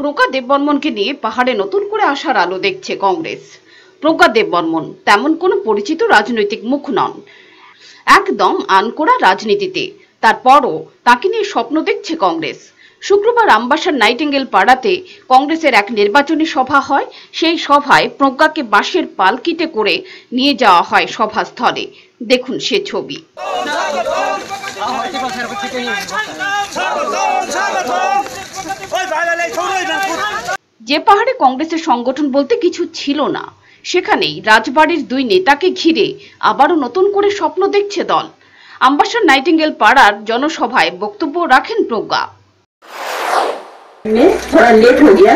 প্রজ্ঞা দেববর্মনকে নিয়ে পাহাড়ে নতুন করে আসার আলো দেখছে কংগ্রেস। প্রজ্ঞা দেববর্মন তেমন কোনো পরিচিত রাজনৈতিক মুখ নন, একদম আনকোড়া রাজনীতিতে। তারপরও তাকে নিয়ে স্বপ্ন দেখছে কংগ্রেস। শুক্রবার আমবাসার নাইটিঙ্গেল পাড়াতে কংগ্রেসের এক নির্বাচনী সভা হয়। সেই সভায় প্রজ্ঞাকে বাঁশের পালকিতে করে নিয়ে যাওয়া হয় সভাস্থলে। দেখুন সে ছবি। যে পাহাড়ে কংগ্রেসের সংগঠন বলতে কিছু ছিল না, সেখানেই রাজবাড়ির দুই নেতাকে ঘিরে আবারও নতুন করে স্বপ্ন দেখছে দল। আমবাসার নাইটিঙ্গেল পাড়ার জনসভায় বক্তব্য রাখেন প্রজ্ঞা। थोड़ा लेट हो गया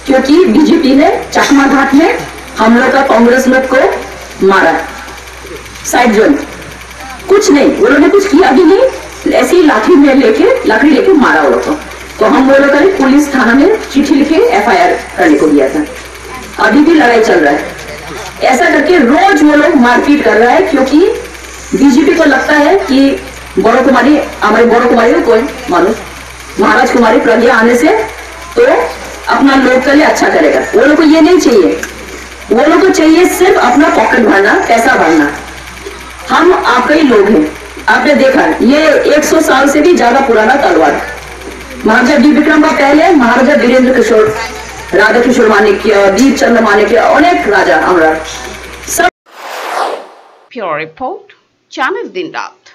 क्योंकि बीजेपी ने चकमा घाट में हम लोग का कांग्रेस लोग को मारा। साइड जोन कुछ नहीं, वो लोग ने कुछ किया भी नहीं, ऐसे ही लाठी लेके मारा वो लोग को। तो हम वो लोग पुलिस थाना में चिट्ठी लिखे FIR करने को दिया था। अभी भी लड़ाई चल रहा है। ऐसा करके रोज वो लोग मारपीट कर रहा है क्योंकि बीजेपी को लगता है कि बड़ो कुमारी हमारे बड़ो कुमारी को कोई मालूम महाराज कुमारी प्रज्ञा आने से तो अपना लोग के लिए अच्छा करेगा। वो लोग को ये नहीं चाहिए, वो लोग को चाहिए सिर्फ अपना पॉकेट भरना, पैसा भरना। हम आपके ही लोग हैं। आपने देखा ये 100 साल से भी ज्यादा पुराना तलवार। महाराजा डी विक्रम का पहले महाराजा वीरेंद्र किशोर, राधा किशोर मानिक्य, वीर चंद्र मानिक्य, अनेक राजा আমরা सब। प्योर रिपोर्ट, चैनल दिन रात।